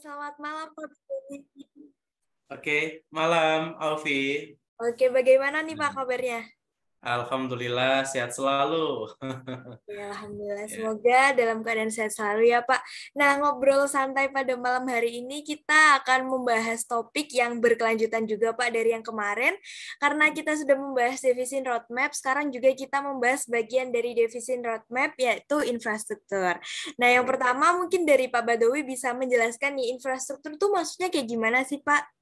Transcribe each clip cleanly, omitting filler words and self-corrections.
selamat malam Pak Budi. Oke, malam Alfi. Oke, bagaimana nih Pak kabarnya? Alhamdulillah sehat selalu. Ya, Alhamdulillah, Ya. semoga dalam keadaan sehat selalu ya Pak. Nah, ngobrol santai pada malam hari ini kita akan membahas topik yang berkelanjutan juga Pak dari yang kemarin. Karena kita sudah membahas defisit roadmap, sekarang juga kita membahas bagian dari defisit roadmap yaitu infrastruktur. Nah, yang pertama mungkin dari Pak Badawi bisa menjelaskan nih infrastruktur itu maksudnya kayak gimana sih Pak?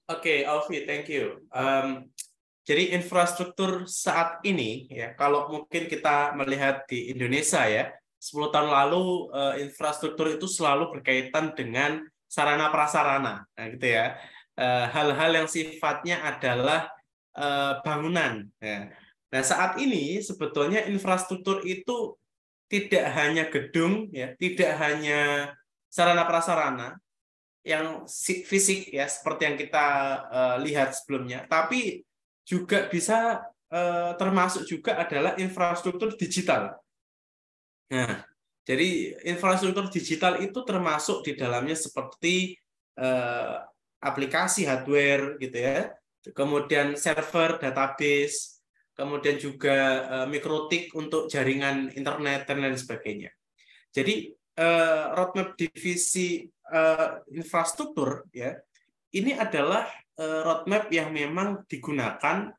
Oke, Alfi, thank you. Jadi infrastruktur saat ini ya, kalau mungkin kita melihat di Indonesia ya, 10 tahun lalu infrastruktur itu selalu berkaitan dengan sarana prasarana, nah, gitu ya. Hal-hal yang sifatnya adalah bangunan. Ya. Nah, saat ini sebetulnya infrastruktur itu tidak hanya gedung, ya, tidak hanya sarana prasarana yang fisik ya seperti yang kita lihat sebelumnya, tapi juga bisa termasuk juga adalah infrastruktur digital. Nah, jadi infrastruktur digital itu termasuk di dalamnya seperti eh, aplikasi hardware gitu ya, kemudian server database, kemudian juga mikrotik untuk jaringan internet dan lain sebagainya. Jadi roadmap divisi infrastruktur ya ini adalah roadmap yang memang digunakan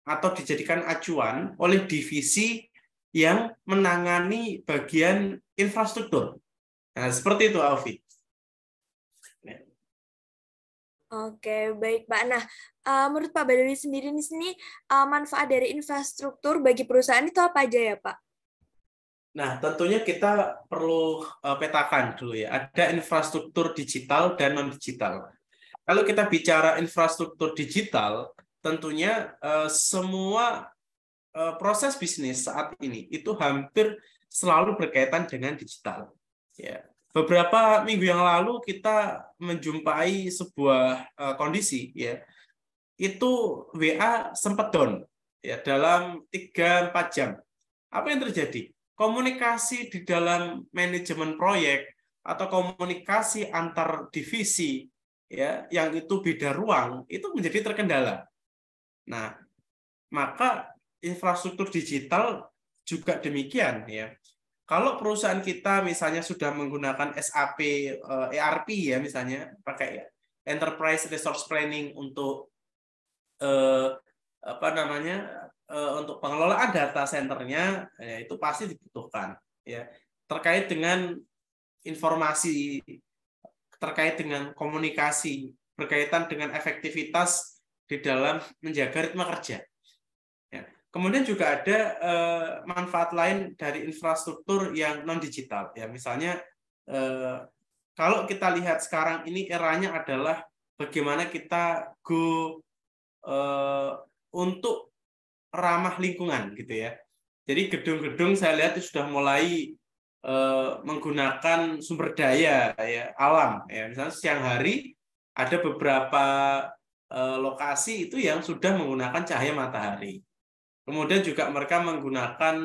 atau dijadikan acuan oleh divisi yang menangani bagian infrastruktur. Nah, seperti itu, Alfi. Oke, baik Pak. Nah, menurut Pak Badawi sendiri di sini manfaat dari infrastruktur bagi perusahaan itu apa aja ya Pak? Nah, tentunya kita perlu petakan dulu ya. Ada infrastruktur digital dan non-digital. Kalau kita bicara infrastruktur digital, tentunya semua proses bisnis saat ini itu hampir selalu berkaitan dengan digital. Ya. Beberapa minggu yang lalu kita menjumpai sebuah kondisi ya, itu WA sempat down ya dalam 3-4 jam. Apa yang terjadi? Komunikasi di dalam manajemen proyek atau komunikasi antar divisi ya yang itu beda ruang itu menjadi terkendala. Nah, maka infrastruktur digital juga demikian ya. Kalau perusahaan kita misalnya sudah menggunakan SAP, ERP ya misalnya, pakai Enterprise Resource Planning untuk apa namanya untuk pengelolaan data centernya, ya, itu pasti dibutuhkan ya. Terkait dengan informasi, terkait dengan komunikasi, berkaitan dengan efektivitas di dalam menjaga ritme kerja. Ya. Kemudian juga ada manfaat lain dari infrastruktur yang non digital ya, misalnya kalau kita lihat sekarang ini eranya adalah bagaimana kita go untuk ramah lingkungan gitu ya. Jadi gedung-gedung saya lihat sudah mulai menggunakan sumber daya ya alam ya. Misalnya siang hari ada beberapa lokasi itu yang sudah menggunakan cahaya matahari. Kemudian juga mereka menggunakan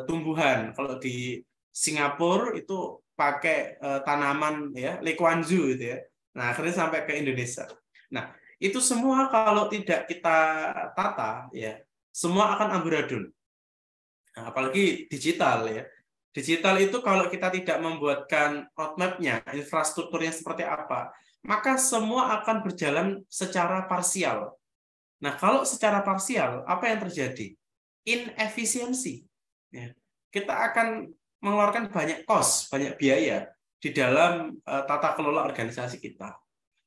tumbuhan. Kalau di Singapura itu pakai tanaman ya, Lee Kuan Yew gitu ya. Nah, akhirnya sampai ke Indonesia. Nah, itu semua kalau tidak kita tata ya, semua akan amburadul. Nah, apalagi digital ya. Digital itu kalau kita tidak membuatkan roadmap-nya, infrastrukturnya seperti apa, maka semua akan berjalan secara parsial. Nah, kalau secara parsial, apa yang terjadi? Inefisiensi. Ya. Kita akan mengeluarkan banyak cost, banyak biaya di dalam tata kelola organisasi kita.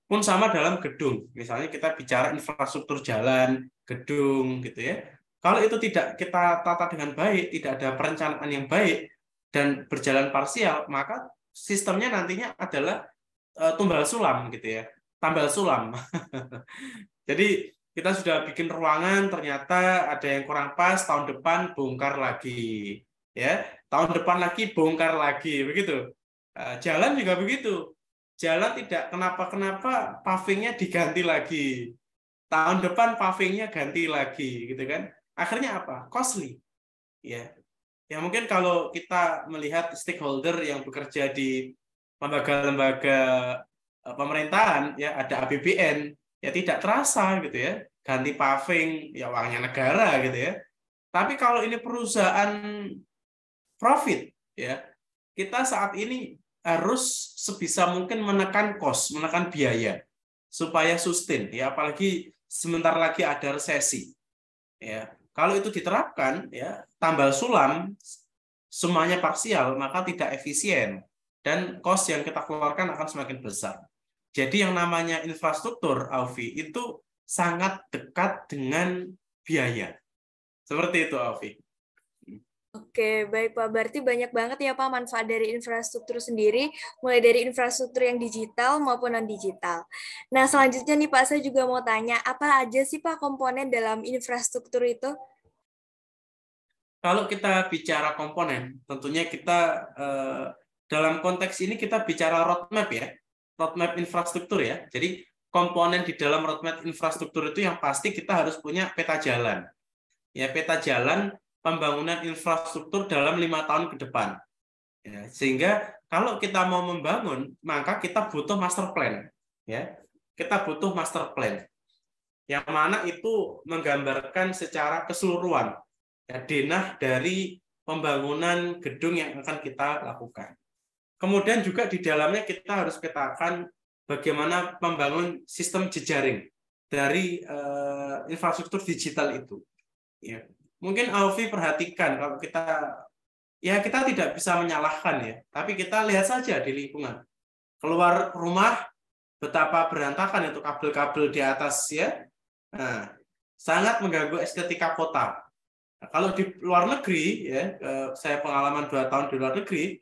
Pun sama dalam gedung. Misalnya kita bicara infrastruktur jalan, gedung, gitu ya. Kalau itu tidak kita tata dengan baik, tidak ada perencanaan yang baik, dan berjalan parsial, maka sistemnya nantinya adalah tumbal sulam, gitu ya. Tambal sulam. Jadi kita sudah bikin ruangan, ternyata ada yang kurang pas, tahun depan bongkar lagi, ya. Tahun depan lagi bongkar lagi, begitu. Jalan juga begitu. Jalan tidak kenapa-kenapa, pavingnya diganti lagi. Tahun depan pavingnya ganti lagi, gitu kan? Akhirnya apa? Costly, ya. Ya mungkin kalau kita melihat stakeholder yang bekerja di lembaga-lembaga pemerintahan, ya ada APBN, ya tidak terasa gitu ya. Ganti paving, ya uangnya negara gitu ya. Tapi kalau ini perusahaan profit, ya kita saat ini harus sebisa mungkin menekan cost, menekan biaya supaya sustain, ya apalagi sebentar lagi ada resesi. Ya, kalau itu diterapkan, ya tambal sulam semuanya parsial, maka tidak efisien dan cost yang kita keluarkan akan semakin besar. Jadi yang namanya infrastruktur, Alfi, itu sangat dekat dengan biaya. Seperti itu, Alfi. Oke, baik Pak. Berarti banyak banget ya Pak manfaat dari infrastruktur sendiri, mulai dari infrastruktur yang digital maupun non-digital. Nah, selanjutnya nih Pak, saya juga mau tanya, apa aja sih Pak komponen dalam infrastruktur itu? Kalau kita bicara komponen, tentunya kita dalam konteks ini kita bicara roadmap ya, roadmap infrastruktur ya. Jadi komponen di dalam roadmap infrastruktur itu yang pasti kita harus punya peta jalan. Ya, peta jalan pembangunan infrastruktur dalam 5 tahun ke depan. Ya, sehingga kalau kita mau membangun, maka kita butuh master plan. Ya, kita butuh master plan. Yang mana itu menggambarkan secara keseluruhan ya, denah dari pembangunan gedung yang akan kita lakukan. Kemudian juga di dalamnya kita harus petakan bagaimana membangun sistem jejaring dari infrastruktur digital itu. Ya. Mungkin Alfi perhatikan kalau kita tidak bisa menyalahkan ya, tapi kita lihat saja di lingkungan. Keluar rumah betapa berantakan itu kabel-kabel di atas ya. Nah, sangat mengganggu estetika kota. Nah, kalau di luar negeri ya, saya pengalaman 2 tahun di luar negeri,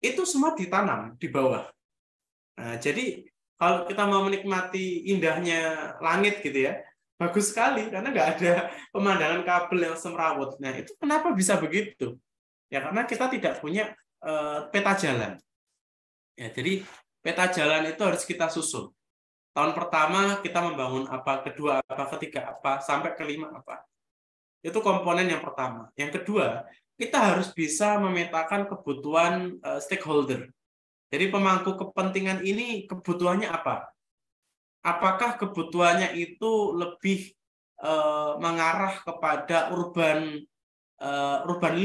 itu semua ditanam di bawah. Nah, jadi kalau kita mau menikmati indahnya langit gitu ya, bagus sekali karena nggak ada pemandangan kabel yang semrawut. Nah, itu kenapa bisa begitu? Ya karena kita tidak punya peta jalan. Ya, jadi peta jalan itu harus kita susun. Tahun pertama kita membangun apa, kedua apa, ketiga apa, sampai kelima apa. Itu komponen yang pertama. Yang kedua, kita harus bisa memetakan kebutuhan stakeholder. Jadi pemangku kepentingan ini kebutuhannya apa? Apakah kebutuhannya itu lebih mengarah kepada urban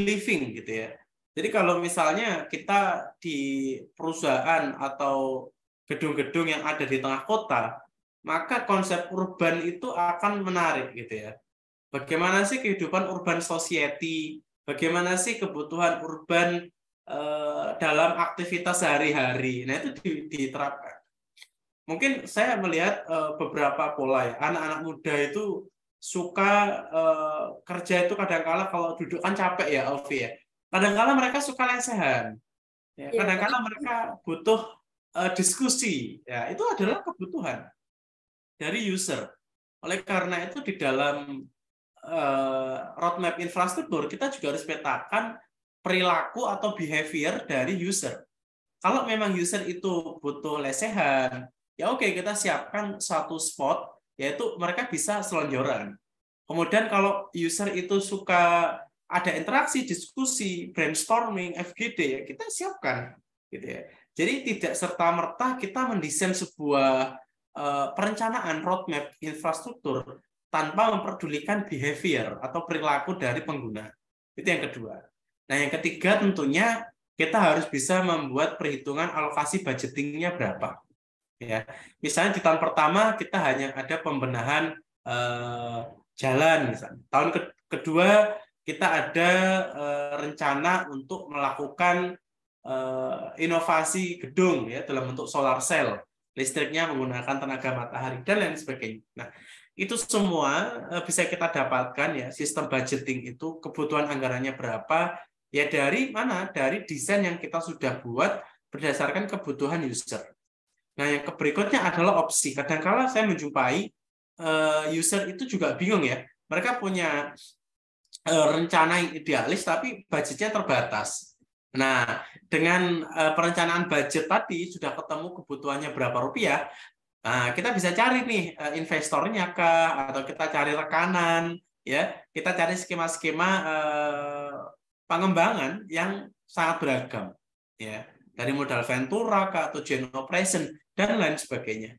living gitu ya. Jadi kalau misalnya kita di perusahaan atau gedung-gedung yang ada di tengah kota, maka konsep urban itu akan menarik gitu ya. Bagaimana sih kehidupan urban society? Bagaimana sih kebutuhan urban dalam aktivitas sehari-hari? Nah, itu diterapkan. Mungkin saya melihat beberapa pola ya. Anak-anak muda itu suka kerja itu kadang-kala kalau duduk kan capek ya, Alfi ya. Kadang-kala mereka suka lesehan. Ya, Iya, Pak. kadang-kala mereka butuh diskusi. Ya, itu adalah kebutuhan dari user. Oleh karena itu di dalam roadmap infrastruktur kita juga harus petakan perilaku atau behavior dari user. Kalau memang user itu butuh lesehan, ya oke kita siapkan satu spot, yaitu mereka bisa selonjoran. Kemudian kalau user itu suka ada interaksi, diskusi, brainstorming, FGD, ya kita siapkan. Gitu ya. Jadi tidak serta-merta kita mendesain sebuah perencanaan roadmap infrastruktur tanpa memperdulikan behavior atau perilaku dari pengguna. Itu yang kedua. Nah, yang ketiga tentunya kita harus bisa membuat perhitungan alokasi budgetingnya berapa. Ya, misalnya di tahun pertama kita hanya ada pembenahan jalan, misalnya. Tahun kedua kita ada rencana untuk melakukan inovasi gedung ya dalam bentuk solar cell, listriknya menggunakan tenaga matahari dan lain sebagainya. Nah, itu semua bisa kita dapatkan ya sistem budgeting itu kebutuhan anggarannya berapa ya dari mana? Dari desain yang kita sudah buat berdasarkan kebutuhan user. Nah, yang berikutnya adalah opsi. Kadang-kala saya menjumpai user itu juga bingung ya. Mereka punya rencana yang idealis tapi budgetnya terbatas. Nah, dengan perencanaan budget tadi sudah ketemu kebutuhannya berapa rupiah, nah, kita bisa cari nih investornya kah, atau kita cari rekanan, ya, kita cari skema-skema pengembangan yang sangat beragam, ya. dari modal Ventura atau Joint Operation dan lain sebagainya.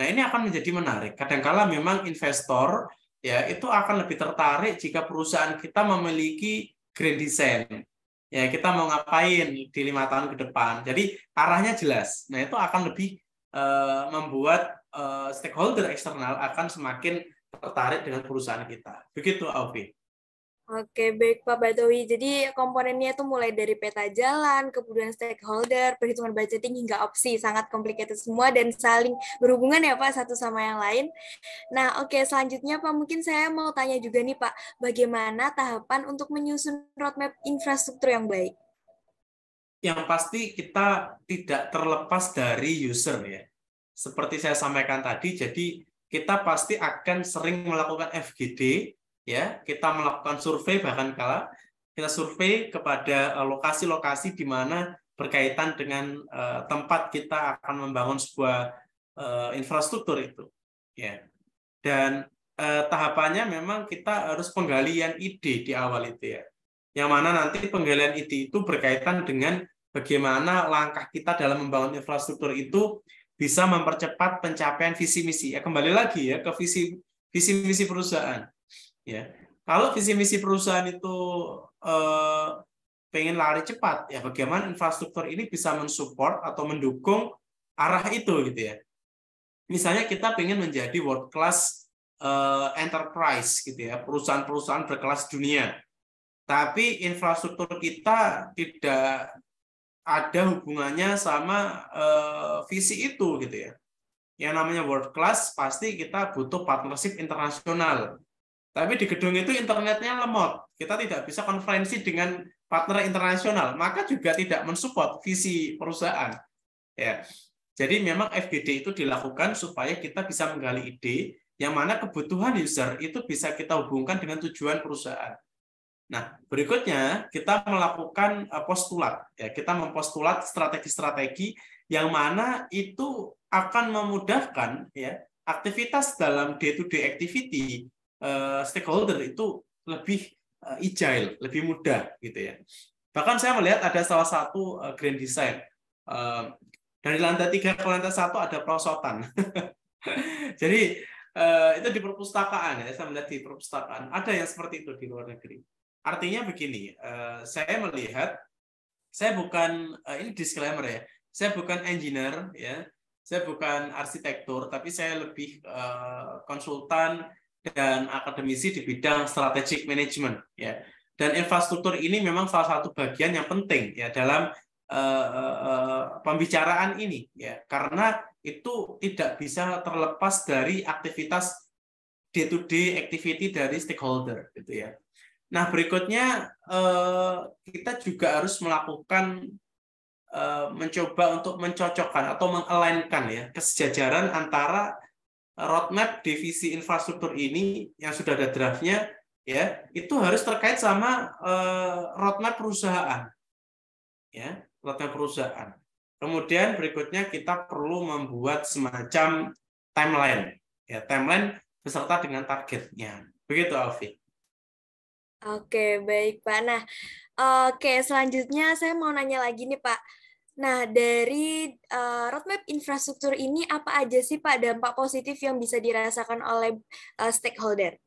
Nah, ini akan menjadi menarik. Kadangkala memang investor ya itu akan lebih tertarik jika perusahaan kita memiliki grand design. Ya, kita mau ngapain di 5 tahun ke depan. Jadi arahnya jelas. Nah, itu akan lebih membuat stakeholder eksternal akan semakin tertarik dengan perusahaan kita. Begitu, Alfi. Oke, baik Pak Batowi. Jadi komponennya itu mulai dari peta jalan, kemudian stakeholder, perhitungan budgeting hingga opsi. Sangat complicated semua dan saling berhubungan ya Pak satu sama yang lain. Nah, oke, selanjutnya Pak, mungkin saya mau tanya juga nih Pak, bagaimana tahapan untuk menyusun roadmap infrastruktur yang baik? Yang pasti kita tidak terlepas dari user ya. Seperti saya sampaikan tadi, jadi kita pasti akan sering melakukan FGD, ya, kita melakukan survei, bahkan kala kita survei kepada lokasi-lokasi di mana berkaitan dengan tempat kita akan membangun sebuah infrastruktur itu, ya. Dan tahapannya memang kita harus penggalian ide di awal itu ya, yang mana nanti penggalian ide itu berkaitan dengan bagaimana langkah kita dalam membangun infrastruktur itu bisa mempercepat pencapaian visi misi. Ya, kembali lagi ya ke visi misi perusahaan. Ya, kalau visi misi perusahaan itu pengen lari cepat, ya bagaimana infrastruktur ini bisa mensupport atau mendukung arah itu gitu ya. Misalnya kita pengen menjadi world class enterprise gitu ya, perusahaan-perusahaan berkelas dunia. Tapi infrastruktur kita tidak ada hubungannya sama visi itu gitu ya. Yang namanya world class pasti kita butuh partnership internasional. Tapi di gedung itu internetnya lemot. Kita tidak bisa konferensi dengan partner internasional, maka juga tidak mensupport visi perusahaan. Ya. Jadi memang FGD itu dilakukan supaya kita bisa menggali ide yang mana kebutuhan user itu bisa kita hubungkan dengan tujuan perusahaan. Nah, berikutnya kita melakukan postulat. Ya, kita mempostulat strategi-strategi yang mana itu akan memudahkan ya aktivitas dalam day-to-day activity stakeholder itu lebih agile, lebih mudah gitu ya. Bahkan saya melihat ada salah satu grand design dari lantai 3 ke lantai 1 ada perosotan. Jadi itu di perpustakaan ya, saya melihat di perpustakaan ada yang seperti itu di luar negeri. Artinya begini, saya melihat, saya bukan, ini disclaimer ya, saya bukan engineer ya, saya bukan arsitektur, tapi saya lebih konsultan dan akademisi di bidang strategic management ya. Dan infrastruktur ini memang salah satu bagian yang penting ya dalam pembicaraan ini ya, karena itu tidak bisa terlepas dari aktivitas day-to-day activity dari stakeholder gitu ya. Nah, berikutnya kita juga harus melakukan mencoba untuk mencocokkan atau meng-align-kan ya kesejajaran antara roadmap divisi infrastruktur ini yang sudah ada draftnya ya, itu harus terkait sama roadmap perusahaan. Ya, roadmap perusahaan. Kemudian berikutnya kita perlu membuat semacam timeline. Ya, timeline beserta dengan targetnya. Begitu, Alfi. Oke, baik Pak. Nah, oke, selanjutnya saya mau nanya lagi nih Pak. Nah, dari roadmap infrastruktur ini apa aja sih Pak dampak positif yang bisa dirasakan oleh stakeholder?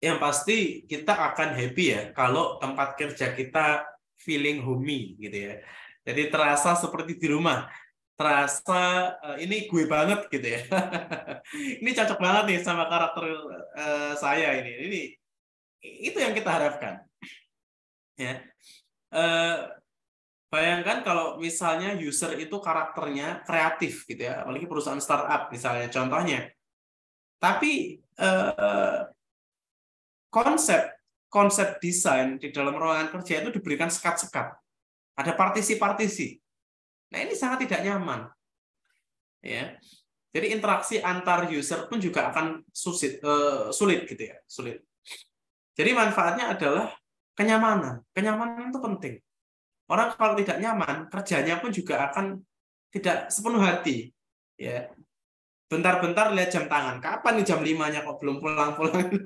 Yang pasti kita akan happy ya kalau tempat kerja kita feeling homey gitu ya. Jadi terasa seperti di rumah. Terasa ini gue banget gitu ya. Ini cocok banget nih sama karakter saya ini. Itu yang kita harapkan. Ya. Bayangkan kalau misalnya user itu karakternya kreatif gitu ya, apalagi perusahaan startup misalnya contohnya. Tapi konsep desain di dalam ruangan kerja itu diberikan sekat-sekat. Ada partisi-partisi. Nah, ini sangat tidak nyaman. Ya. Jadi interaksi antar user pun juga akan sulit gitu ya, sulit. Jadi manfaatnya adalah kenyamanan. Kenyamanan itu penting. Orang kalau tidak nyaman, kerjanya pun juga akan tidak sepenuh hati. Ya. Bentar-bentar lihat jam tangan. Kapan nih jam 5-nya kok belum pulang-pulang?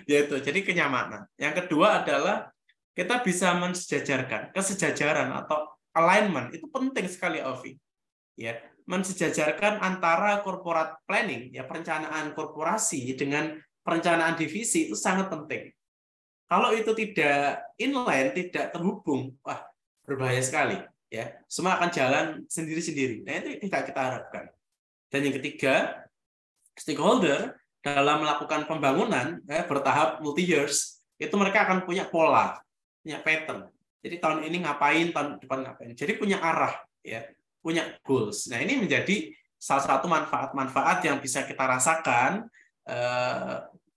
Yaitu, jadi kenyamanan. Yang kedua adalah kita bisa mensejajarkan, kesejajaran atau alignment itu penting sekali, Alfi. Ya, mensejajarkan antara corporate planning, ya perencanaan korporasi dengan perencanaan divisi itu sangat penting. Kalau itu tidak inline, tidak terhubung, wah berbahaya sekali. Ya, semua akan jalan sendiri-sendiri. Nah, itu tidak kita harapkan. Dan yang ketiga, stakeholder dalam melakukan pembangunan bertahap multi years, itu mereka akan punya pola, punya pattern. Jadi tahun ini ngapain, tahun depan ngapain. Jadi punya arah, ya, punya goals. Nah, ini menjadi salah satu manfaat-manfaat yang bisa kita rasakan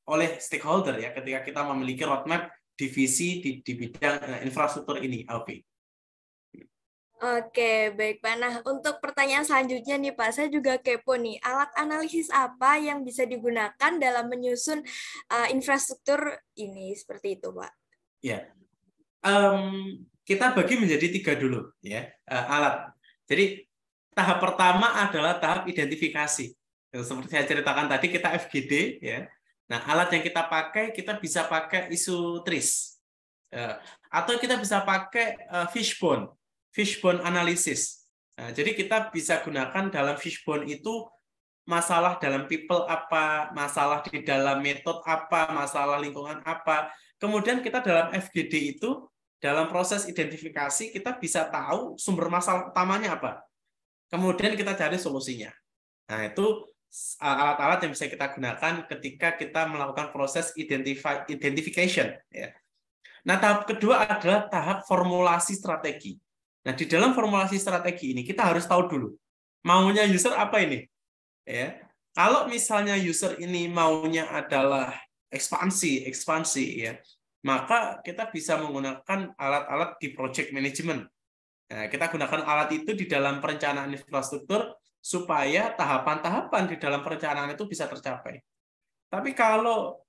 oleh stakeholder ya ketika kita memiliki roadmap divisi di bidang infrastruktur ini, Alfi. Oke, baik Pak. Nah, untuk pertanyaan selanjutnya nih Pak, saya juga kepo nih, alat analisis apa yang bisa digunakan dalam menyusun infrastruktur ini, seperti itu Pak? Ya, kita bagi menjadi 3 dulu ya alat. Jadi tahap pertama adalah tahap identifikasi. Seperti saya ceritakan tadi, kita FGD ya. Nah, alat yang kita pakai, kita bisa pakai isu TRIS. Atau kita bisa pakai fishbone analysis. Nah, jadi kita bisa gunakan dalam fishbone itu masalah dalam people apa, masalah di dalam metode apa, masalah lingkungan apa. Kemudian kita dalam FGD itu, dalam proses identifikasi, kita bisa tahu sumber masalah utamanya apa. Kemudian kita cari solusinya. Nah, itu alat-alat yang bisa kita gunakan ketika kita melakukan proses identification. Ya. Nah, tahap kedua adalah tahap formulasi strategi. Nah, di dalam formulasi strategi ini, kita harus tahu dulu, maunya user apa ini? Ya. Kalau misalnya user ini maunya adalah ekspansi ya, maka kita bisa menggunakan alat-alat di project management. Nah, kita gunakan alat itu di dalam perencanaan infrastruktur supaya tahapan-tahapan di dalam perencanaan itu bisa tercapai. Tapi kalau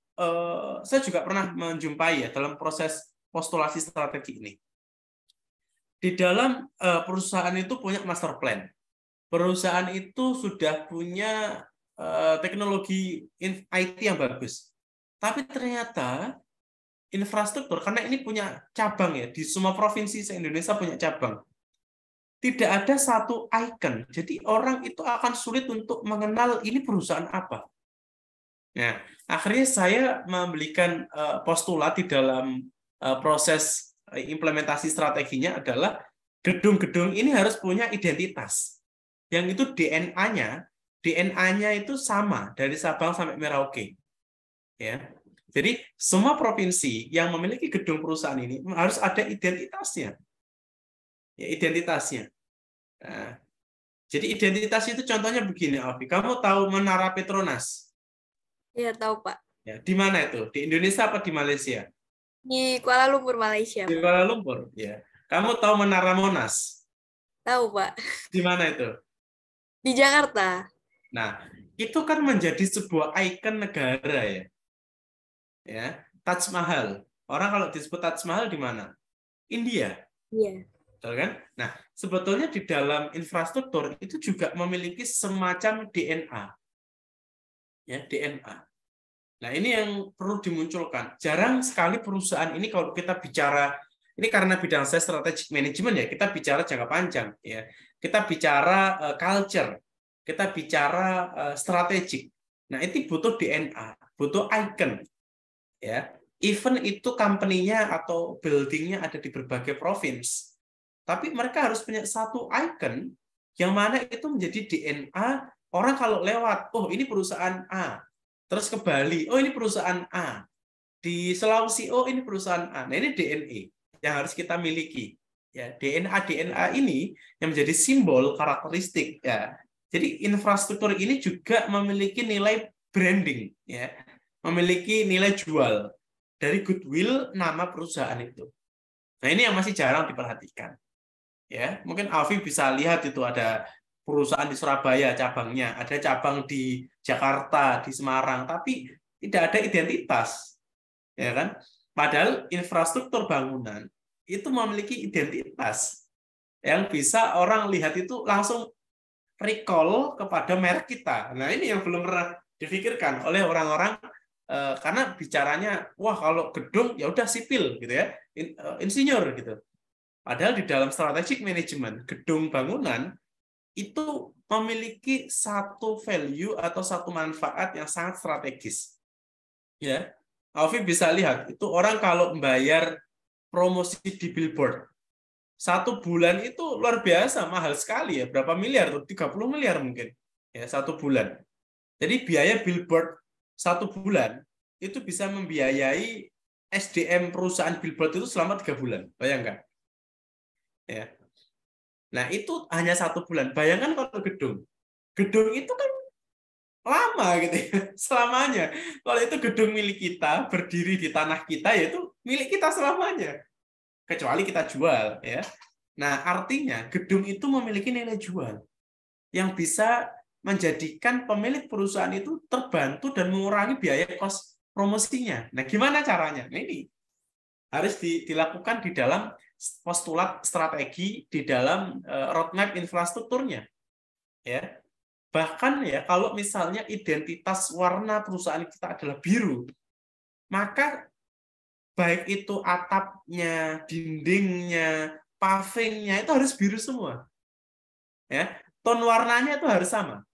saya juga pernah menjumpai ya dalam proses postulasi strategi ini, di dalam perusahaan itu punya master plan. Perusahaan itu sudah punya teknologi IT yang bagus. Tapi ternyata infrastruktur, karena ini punya cabang ya, di semua provinsi se-Indonesia punya cabang. Tidak ada satu icon. Jadi orang itu akan sulit untuk mengenal ini perusahaan apa. Nah, akhirnya saya memberikan postulat di dalam proses implementasi strateginya adalah gedung-gedung ini harus punya identitas. Yang itu DNA-nya itu sama dari Sabang sampai Merauke. Ya. Jadi semua provinsi yang memiliki gedung perusahaan ini harus ada identitasnya. Ya, identitasnya. Nah, jadi identitas itu contohnya begini, Alfi. Kamu tahu Menara Petronas? Iya, tahu Pak. Ya, di mana itu? Di Indonesia apa di Malaysia? Di Kuala Lumpur, Malaysia, Di Pak. Kuala Lumpur. Ya. Kamu tahu Menara Monas? Tahu Pak. Di mana itu? Di Jakarta. Nah, itu kan menjadi sebuah ikon negara ya. Ya, Taj Mahal. Orang kalau disebut Taj Mahal di mana? India. Iya. Betul kan? Nah, sebetulnya di dalam infrastruktur itu juga memiliki semacam DNA. Ya, DNA. Nah, ini yang perlu dimunculkan. Jarang sekali perusahaan ini kalau kita bicara, ini karena bidang saya strategic management ya, kita bicara jangka panjang ya. Kita bicara culture, kita bicara strategik. Nah, itu butuh DNA, butuh icon ya. Even itu company-nya atau building-nya ada di berbagai provinsi. Tapi mereka harus punya satu icon yang mana itu menjadi DNA orang kalau lewat, oh ini perusahaan A. Terus ke Bali, oh ini perusahaan A. Di Sulawesi, oh ini perusahaan A. Nah, ini DNA yang harus kita miliki. Ya, DNA ini yang menjadi simbol karakteristik ya. Jadi infrastruktur ini juga memiliki nilai branding ya. Memiliki nilai jual dari goodwill nama perusahaan itu. Nah, ini yang masih jarang diperhatikan. Ya, mungkin Alfi bisa lihat itu ada perusahaan di Surabaya cabangnya, ada cabang di Jakarta, di Semarang, tapi tidak ada identitas. Ya kan? Padahal infrastruktur bangunan itu memiliki identitas yang bisa orang lihat itu langsung recall kepada merek kita. Nah, ini yang belum pernah difikirkan oleh orang-orang karena bicaranya wah kalau gedung ya udah sipil gitu ya. Insinyur gitu. Padahal di dalam strategic management, gedung bangunan itu memiliki satu value atau satu manfaat yang sangat strategis. Ya, Alfi bisa lihat itu orang kalau membayar promosi di billboard 1 bulan itu luar biasa mahal sekali ya, berapa miliar tuh, 30 miliar mungkin ya 1 bulan. Jadi biaya billboard 1 bulan itu bisa membiayai SDM perusahaan billboard itu selama 3 bulan, bayangkan ya. Nah itu hanya 1 bulan. Bayangkan kalau gedung itu kan lama gitu ya, selamanya. Kalau itu gedung milik kita, berdiri di tanah kita, ya itu milik kita selamanya. Kecuali kita jual, ya. Nah, artinya gedung itu memiliki nilai jual yang bisa menjadikan pemilik perusahaan itu terbantu dan mengurangi biaya kos promosinya. Nah, gimana caranya? Nah, ini harus dilakukan di dalam postulat strategi, di dalam roadmap infrastrukturnya, ya. Bahkan ya kalau misalnya identitas warna perusahaan kita adalah biru, maka baik itu atapnya, dindingnya, pavingnya itu harus biru semua. Ya, ton warnanya itu harus sama.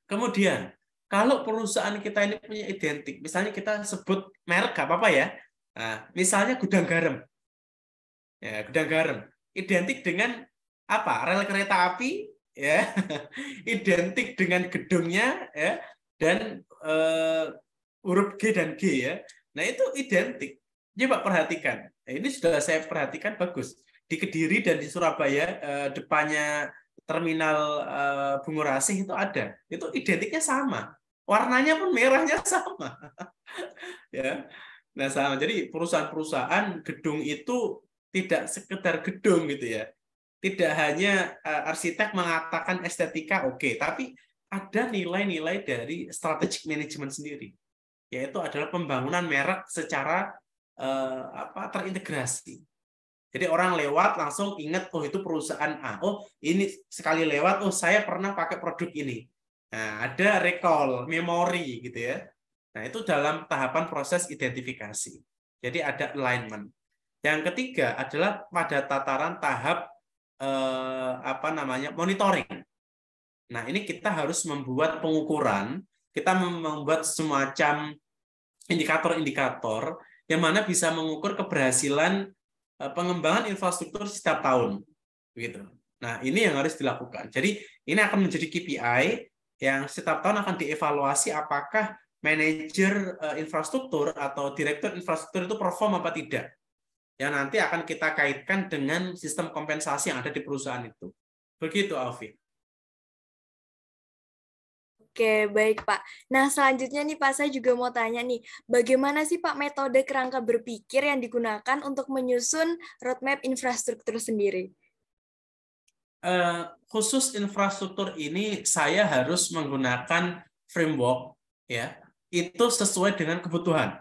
Kemudian, kalau perusahaan kita ini punya identik, misalnya kita sebut merek gak apa-apa ya. Nah, misalnya gudang garam. Ya, gudang garam. Identik dengan apa? Rel kereta api, ya. Identik dengan gedungnya, ya, dan huruf G dan G, ya. Nah, itu identik. Coba perhatikan. Nah, ini sudah saya perhatikan bagus. Di Kediri dan di Surabaya, depannya terminal Bungurasih itu ada. Itu identiknya sama. Warnanya pun merahnya sama. Ya. Nah, sama. Jadi perusahaan-perusahaan gedung itu tidak sekedar gedung gitu ya. Tidak hanya arsitek mengatakan estetika oke, tapi ada nilai-nilai dari strategic management sendiri, yaitu adalah pembangunan merek secara terintegrasi. Jadi orang lewat langsung ingat, oh itu perusahaan A, oh ini sekali lewat, oh saya pernah pakai produk ini. Nah, ada recall, memori gitu ya. Nah, itu dalam tahapan proses identifikasi. Jadi ada alignment. Yang ketiga adalah pada tataran tahap monitoring. Nah, ini kita harus membuat pengukuran, kita membuat semacam indikator-indikator yang mana bisa mengukur keberhasilan pengembangan infrastruktur setiap tahun, begitu. Nah, ini yang harus dilakukan. Jadi, ini akan menjadi KPI yang setiap tahun akan dievaluasi apakah manajer infrastruktur atau direktur infrastruktur itu perform apa tidak. Yang nanti akan kita kaitkan dengan sistem kompensasi yang ada di perusahaan itu. Begitu, Alfi. Oke, baik Pak. Nah, selanjutnya nih Pak, saya juga mau tanya nih, bagaimana sih Pak metode kerangka berpikir yang digunakan untuk menyusun roadmap infrastruktur sendiri? Khusus infrastruktur ini saya harus menggunakan framework, ya, itu sesuai dengan kebutuhan.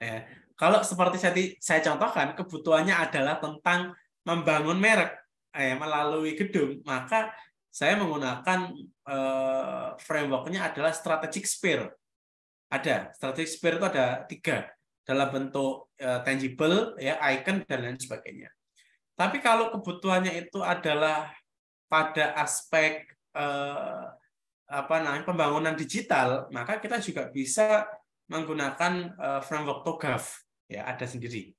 Ya. Kalau seperti saya contohkan, kebutuhannya adalah tentang membangun merek melalui gedung, maka saya menggunakan frameworknya adalah strategic sphere. Ada strategic sphere itu ada 3 dalam bentuk tangible, ya, icon dan lain sebagainya. Tapi kalau kebutuhannya itu adalah pada aspek pembangunan digital, maka kita juga bisa menggunakan framework TOGAF, ya, ada sendiri.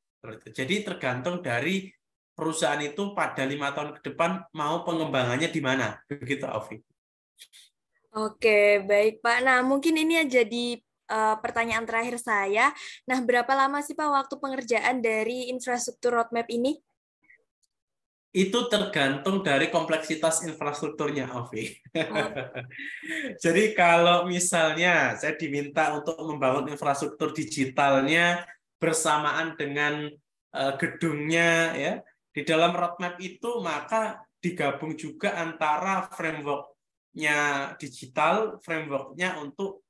Jadi tergantung dari perusahaan itu pada 5 tahun ke depan mau pengembangannya di mana, begitu, Alfi. Oke, baik Pak. Nah, mungkin ini yang jadi pertanyaan terakhir saya. Nah, berapa lama sih Pak waktu pengerjaan dari infrastruktur roadmap ini? Itu tergantung dari kompleksitas infrastrukturnya, Alfi. Jadi kalau misalnya saya diminta untuk membangun infrastruktur digitalnya bersamaan dengan gedungnya, ya, di dalam roadmap itu maka digabung juga antara framework-nya digital, framework-nya untuk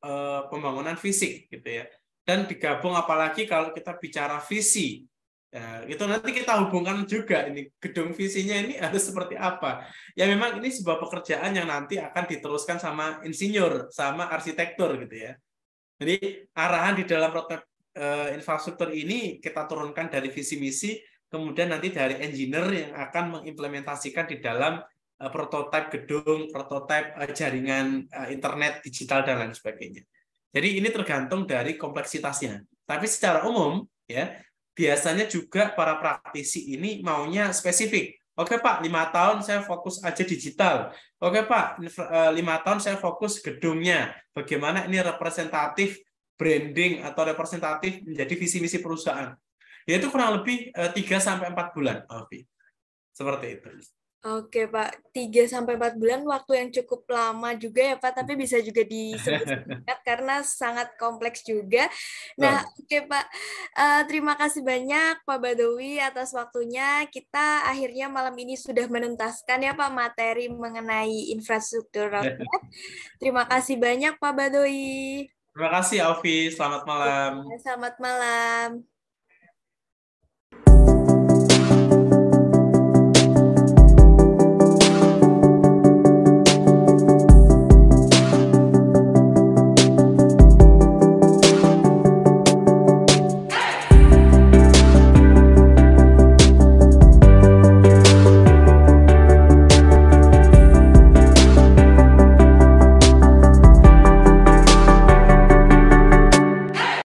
pembangunan fisik, gitu ya. Dan digabung apalagi kalau kita bicara visi. Ya, itu nanti kita hubungkan juga ini gedung visinya ini harus seperti apa. Ya memang ini sebuah pekerjaan yang nanti akan diteruskan sama insinyur, sama arsitektur gitu ya. Jadi arahan di dalam roadmap infrastruktur ini kita turunkan dari visi misi kemudian nanti dari engineer yang akan mengimplementasikan di dalam prototipe gedung, prototipe jaringan internet digital dan lain sebagainya. Jadi ini tergantung dari kompleksitasnya. Tapi secara umum ya biasanya juga para praktisi ini maunya spesifik. Oke Pak, 5 tahun saya fokus aja digital. Oke Pak, 5 tahun saya fokus gedungnya. Bagaimana ini representatif branding atau representatif menjadi visi misi perusahaan. Yaitu kurang lebih 3-4 bulan, Alfi. Seperti itu. Oke, Pak. 3-4 bulan waktu yang cukup lama juga ya, Pak. Tapi bisa juga disebut singkat karena sangat kompleks juga. Nah, oke, Pak. Terima kasih banyak, Pak Badawi, atas waktunya. Kita akhirnya malam ini sudah menuntaskan ya, Pak, materi mengenai infrastruktur roadmap. Terima kasih banyak, Pak Badawi. Terima kasih, Alfi. Selamat malam. Selamat malam.